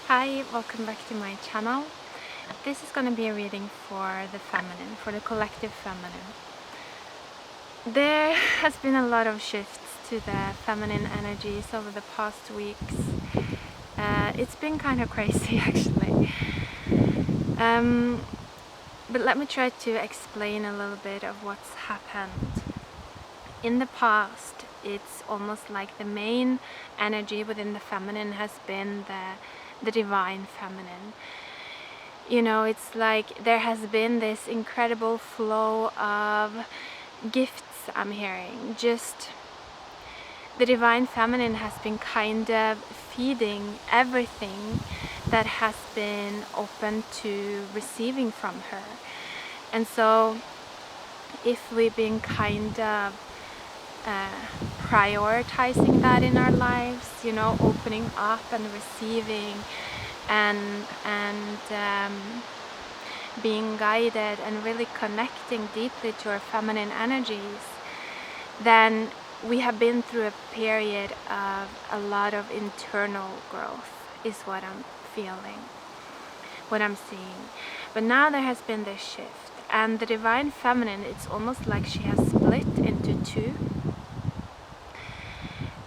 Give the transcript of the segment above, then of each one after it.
Hi, welcome back to my channel. This is going to be a reading for the feminine, for the collective feminine. There has been a lot of shifts to the feminine energies over the past weeks. It's been kind of crazy actually. But let me try to explain a little bit of what's happened. In the past, it's almost like the main energy within the feminine has been the divine feminine. You know, it's like there has been this incredible flow of gifts I'm hearing. Just the divine feminine has been kind of feeding everything that has been open to receiving from her. And so if we've been kind of prioritizing that in our lives, you know, opening up and receiving and being guided and really connecting deeply to our feminine energies, then we have been through a period of a lot of internal growth, is what I'm feeling, what I'm seeing. But now there has been this shift, and the divine feminine, it's almost like she has split into two.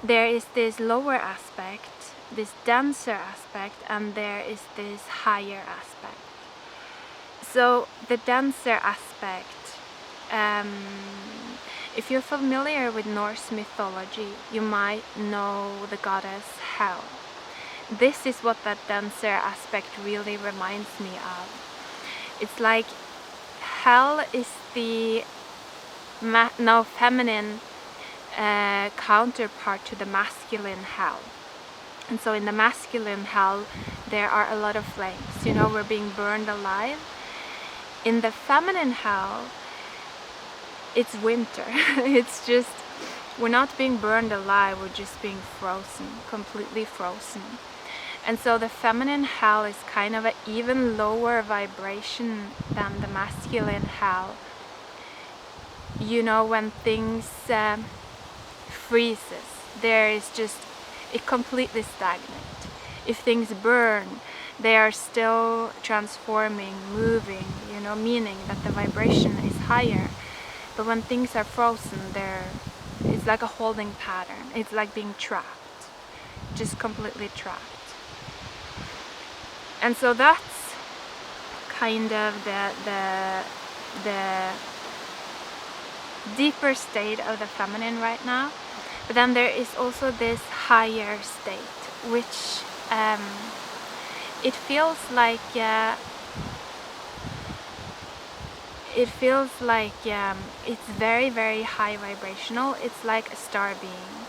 There is this lower aspect, this denser aspect, and there is this higher aspect. So the denser aspect, if you're familiar with Norse mythology, you might know the goddess Hel. This is what that denser aspect really reminds me of. It's like Hel is the feminine counterpart to the masculine Hel. And so in the masculine Hel, there are a lot of flames. You know, we're being burned alive. In the feminine Hel, it's winter. It's just, we're not being burned alive, we're just being frozen, completely frozen. And so the feminine Hel is kind of an even lower vibration than the masculine Hel. You know, when things freezes, there is just, it completely stagnant. If things burn, they are still transforming, moving, you know, meaning that the vibration is higher. But when things are frozen, it's like a holding pattern. It's like being trapped, just completely trapped. And so that's kind of the deeper state of the feminine right now. But then there is also this higher state, which it feels like it's very, very high vibrational. It's like a star being,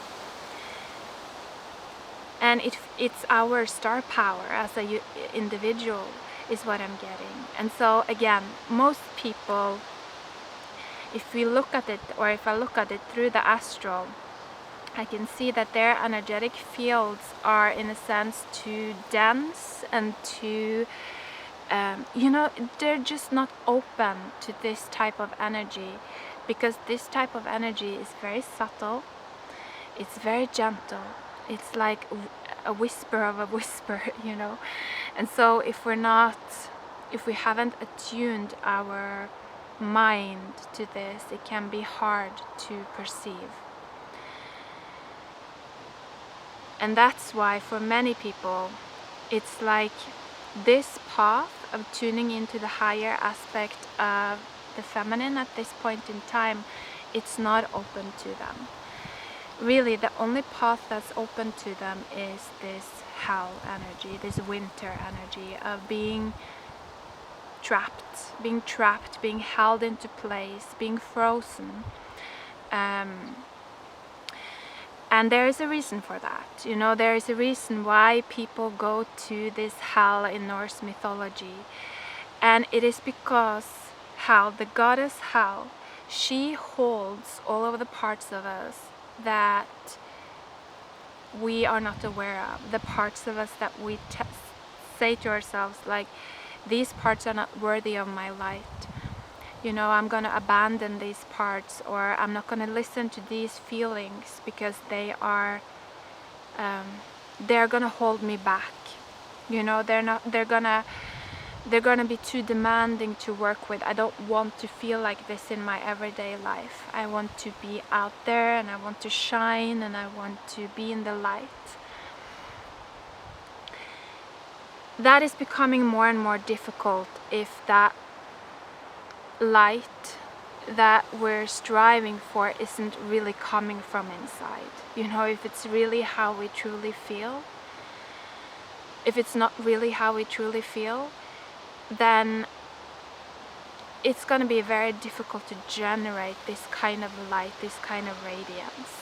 and it's our star power as a individual is what I'm getting. And so again, most people, if we look at it, or if I look at it through the astral, I can see that their energetic fields are in a sense too dense and too you know, they're just not open to this type of energy, because this type of energy is very subtle, it's very gentle, it's like a whisper of a whisper, you know. And so if we haven't attuned our mind to this, it can be hard to perceive. And that's why for many people, it's like this path of tuning into the higher aspect of the feminine at this point in time, it's not open to them. Really, the only path that's open to them is this Hel energy, this winter energy of being trapped, being held into place, being frozen. And there is a reason for that. You know, there is a reason why people go to this Hel in Norse mythology. And it is because Hel, the goddess Hel, she holds all of the parts of us that we are not aware of. The parts of us that we say to ourselves, like, these parts are not worthy of my light. You know, I'm going to abandon these parts, or I'm not going to listen to these feelings because they're going to hold me back. You know, they're gonna be too demanding to work with. I don't want to feel like this in my everyday life. I want to be out there, and I want to shine, and I want to be in the light. That is becoming more and more difficult if that light that we're striving for isn't really coming from inside. You know, if it's really how we truly feel, if it's not really how we truly feel, then it's going to be very difficult to generate this kind of light, this kind of radiance.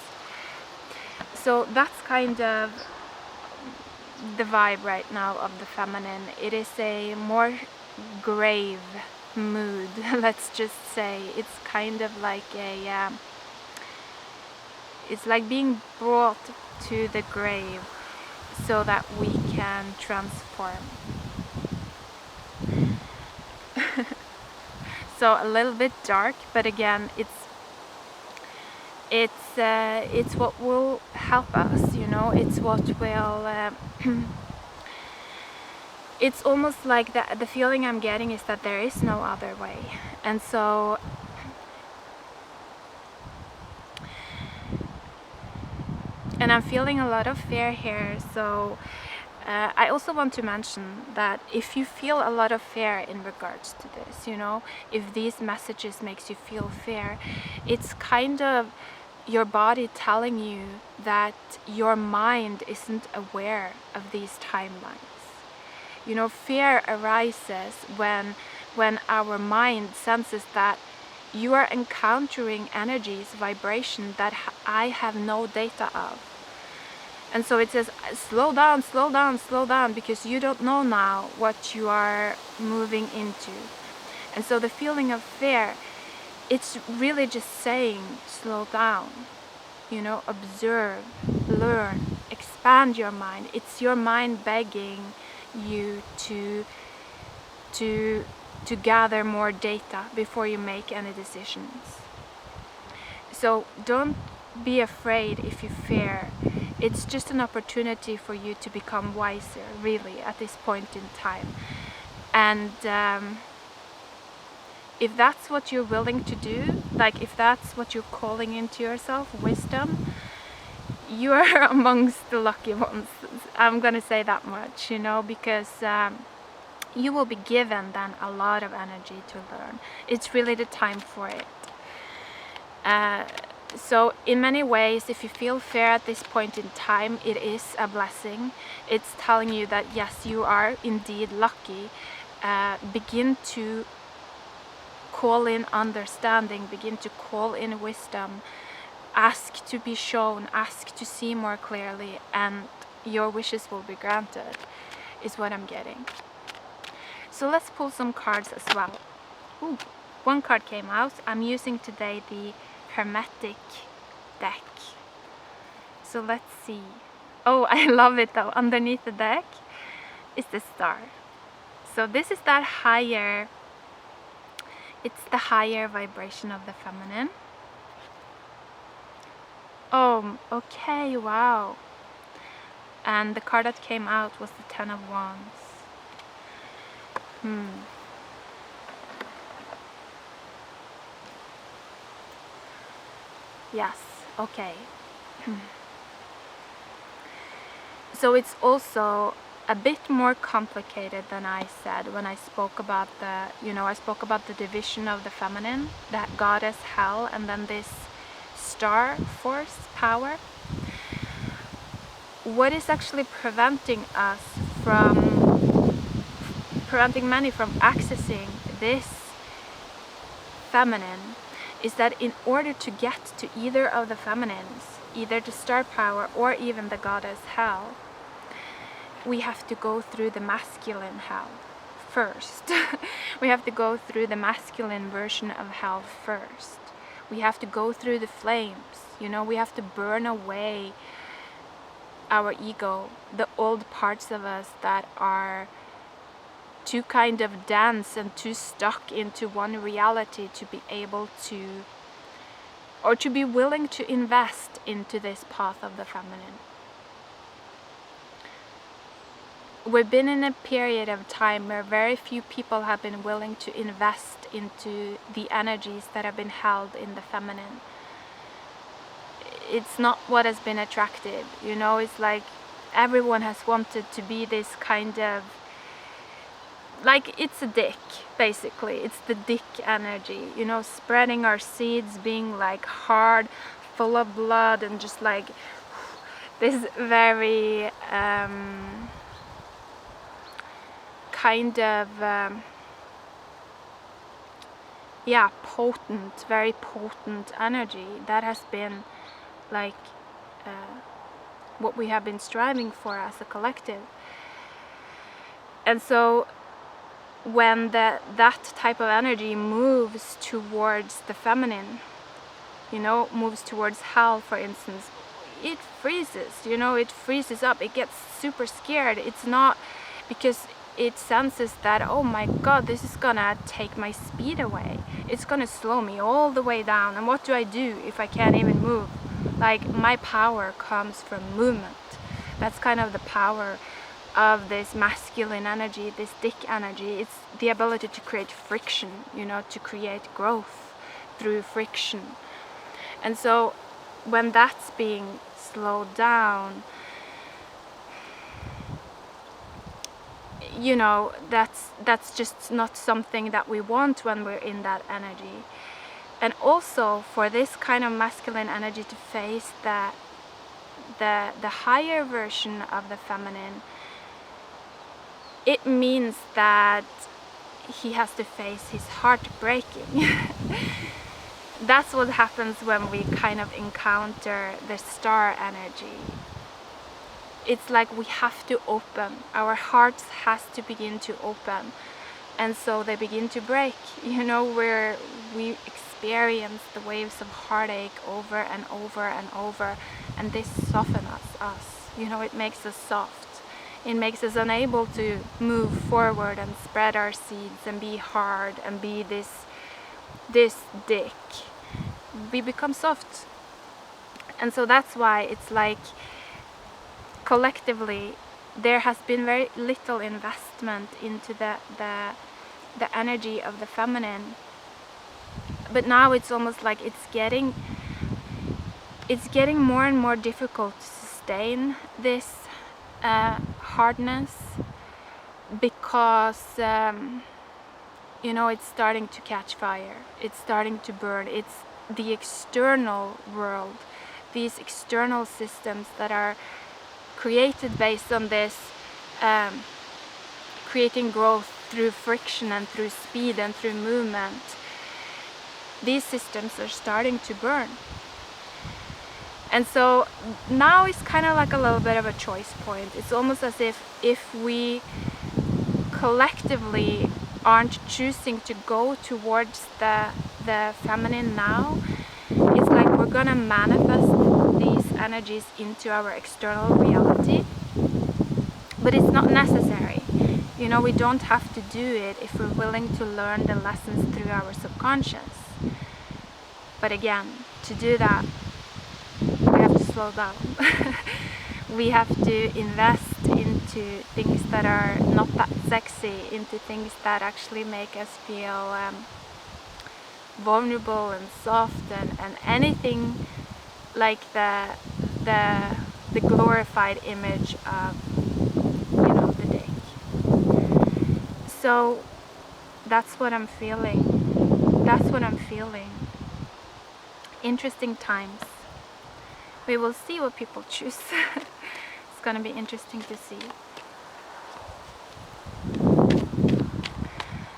So that's kind of the vibe right now of the feminine. It is a more grave mood, let's just say. It's kind of like it's like being brought to the grave so that we can transform. So a little bit dark, but again, it's what will help us, you know. It's what will it's almost like the feeling I'm getting is that there is no other way. And so I'm feeling a lot of fear here. So I also want to mention that if you feel a lot of fear in regards to this, you know, if these messages makes you feel fear, it's kind of your body telling you that your mind isn't aware of these timelines. You know, fear arises when our mind senses that you are encountering energies, vibration that I have no data of. And so it says, slow down, slow down, slow down, because you don't know now what you are moving into. And so the feeling of fear, it's really just saying, slow down, you know, observe, learn, expand your mind. It's your mind begging you to gather more data before you make any decisions. So don't be afraid if you fear. It's just an opportunity for you to become wiser, really, at this point in time. And if that's what you're willing to do, like if that's what you're calling into yourself, wisdom, you are amongst the lucky ones. I'm gonna say that much, you know, because you will be given then a lot of energy to learn. It's really the time for it. So in many ways, if you feel fear at this point in time, it is a blessing. It's telling you that yes, you are indeed lucky. Begin to call in understanding, begin to call in wisdom, ask to be shown, ask to see more clearly, and your wishes will be granted, is what I'm getting. So let's pull some cards as well. Ooh, one card came out. I'm using today the Hermetic deck. So let's see. Oh, I love it though. Underneath the deck is the star. So this is that higher, it's the higher vibration of the feminine. Oh, okay, wow. And the card that came out was the Ten of Wands. Yes, okay. So it's also a bit more complicated than I said when I spoke about the, you know, I spoke about the division of the feminine, that goddess Hel, and then this star force power. What is actually preventing many from accessing this feminine is that in order to get to either of the feminines, either the star power or even the goddess Hel, we have to go through the masculine Hel first. We have to go through the masculine version of Hel first. We have to go through the flames, you know, we have to burn away our ego, the old parts of us that are too kind of dense and too stuck into one reality to be able to, or to be willing to invest into this path of the feminine. we've been in a period of time where very few people have been willing to invest into the energies that have been held in the feminine. It's not what has been attractive, you know. It's like everyone has wanted to be this kind of, like, it's a dick, basically. It's the dick energy, you know, spreading our seeds, being like hard, full of blood, and just like this very kind of yeah, potent, very potent energy that has been like what we have been striving for as a collective. And so when that type of energy moves towards the feminine, you know, moves towards hell, for instance, it freezes, you know, it freezes up, it gets super scared. It's not because it senses that, oh my god, this is gonna take my speed away, it's gonna slow me all the way down, and what do I do if I can't even move? Like, my power comes from movement. That's kind of the power of this masculine energy, this dick energy. It's the ability to create friction, you know, to create growth through friction. And so when that's being slowed down, you know, that's just not something that we want when we're in that energy. And also for this kind of masculine energy to face the higher version of the feminine, it means that he has to face his heart breaking. That's what happens when we kind of encounter the star energy. It's like we have to open, our hearts has to begin to open, and so they begin to break, you know, where we experience the waves of heartache over and over and over, and this softens us, you know, it makes us soft. It makes us unable to move forward and spread our seeds and be hard and be this dick. We become soft. And so that's why it's like collectively there has been very little investment into the energy of the feminine. But now it's almost like it's getting more and more difficult to sustain this hardness, because you know, it's starting to catch fire, it's starting to burn. It's the external world, these external systems that are created based on this creating growth through friction and through speed and through movement. These systems are starting to burn. And so now it's kind of like a little bit of a choice point. It's almost as if we collectively aren't choosing to go towards the feminine now, it's like we're gonna manifest these energies into our external reality. But it's not necessary. You know, we don't have to do it if we're willing to learn the lessons through our subconscious. But again, to do that, we have to slow down. We have to invest into things that are not that sexy, into things that actually make us feel vulnerable and soft, and anything like the glorified image of, you know, the dick. So that's what I'm feeling. That's what I'm feeling. Interesting times. We will see what people choose. It's gonna be interesting to see.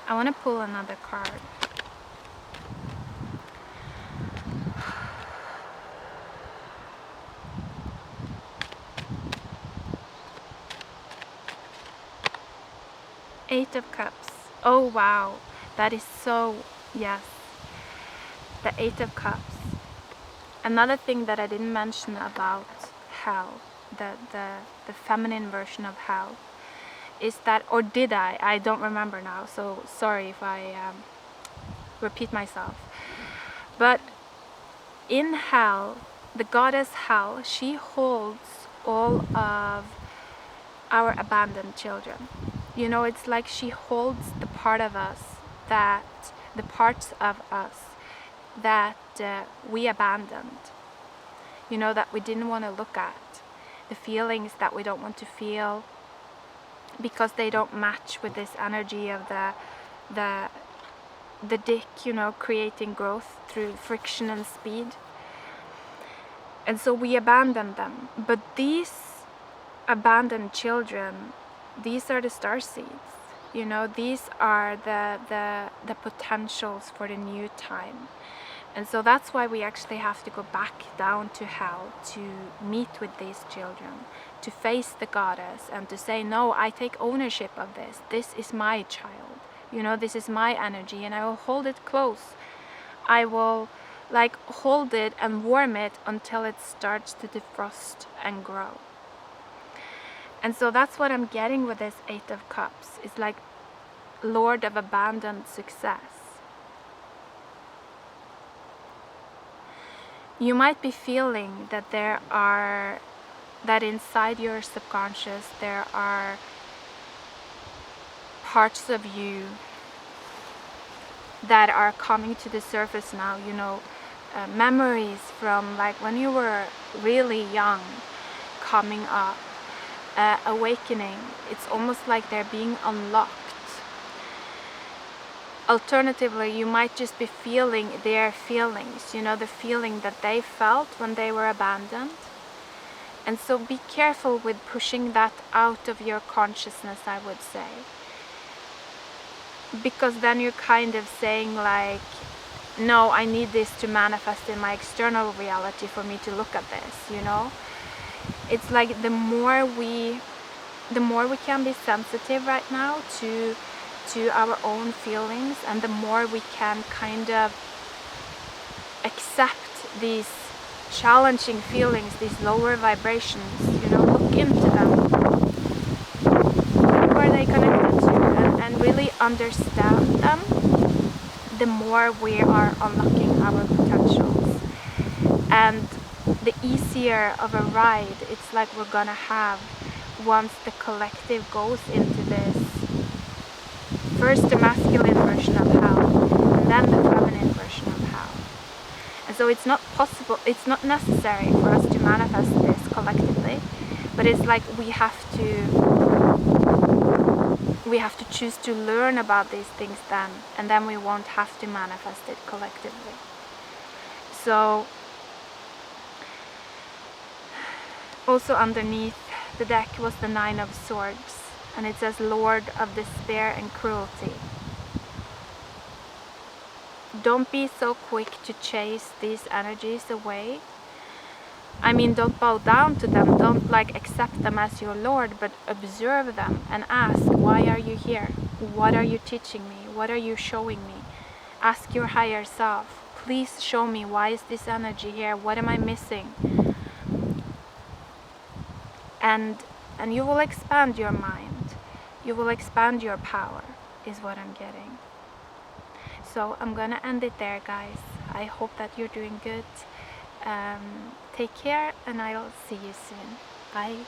I want to pull another card. Eight of Cups. Oh wow, that is so, yes. The Eight of Cups. Another thing that I didn't mention about hell, the feminine version of hell, is that, or did I? I don't remember now, so sorry if I repeat myself. But in hell, the goddess Hel, she holds all of our abandoned children. You know, it's like she holds the part of us that, the parts of us that we abandoned, you know, that we didn't want to look at, the feelings that we don't want to feel because they don't match with this energy of the dick, you know, creating growth through friction and speed. And so we abandon them. But these abandoned children, these are the star seeds, you know, these are the potentials for the new time. And so that's why we actually have to go back down to hell to meet with these children, to face the goddess and to say, no, I take ownership of this. This is my child. You know, this is my energy, and I will hold it close. I will like hold it and warm it until it starts to defrost and grow. And so that's what I'm getting with this Eight of Cups. It's like Lord of abandoned success. You might be feeling that that inside your subconscious there are parts of you that are coming to the surface now, you know, memories from like when you were really young coming up, awakening. It's almost like they're being unlocked. Alternatively, you might just be feeling their feelings, you know, the feeling that they felt when they were abandoned. And so be careful with pushing that out of your consciousness, I would say. Because then you're kind of saying like, no, I need this to manifest in my external reality for me to look at this, you know. It's like the more we can be sensitive right now to our own feelings, and the more we can kind of accept these challenging feelings, these lower vibrations, you know, look into them. Who are they connected to? And really understand them, the more we are unlocking our potentials. And the easier of a ride it's like we're gonna have once the collective goes into this. First the masculine version of hell, and then the feminine version of hell. And so it's not possible, it's not necessary for us to manifest this collectively, but it's like we have to choose to learn about these things then, and then we won't have to manifest it collectively. So also underneath the deck was the Nine of Swords. And it says Lord of Despair and Cruelty. Don't be so quick to chase these energies away. I mean, don't bow down to them, don't like accept them as your Lord, but observe them and ask, why are you here? What are you teaching me? What are you showing me? Ask your higher self, please show me, why is this energy here? What am I missing? And you will expand your mind. You will expand your power, is what I'm getting. So I'm gonna end it there, guys. I hope that you're doing good. Take care, and I'll see you soon. Bye.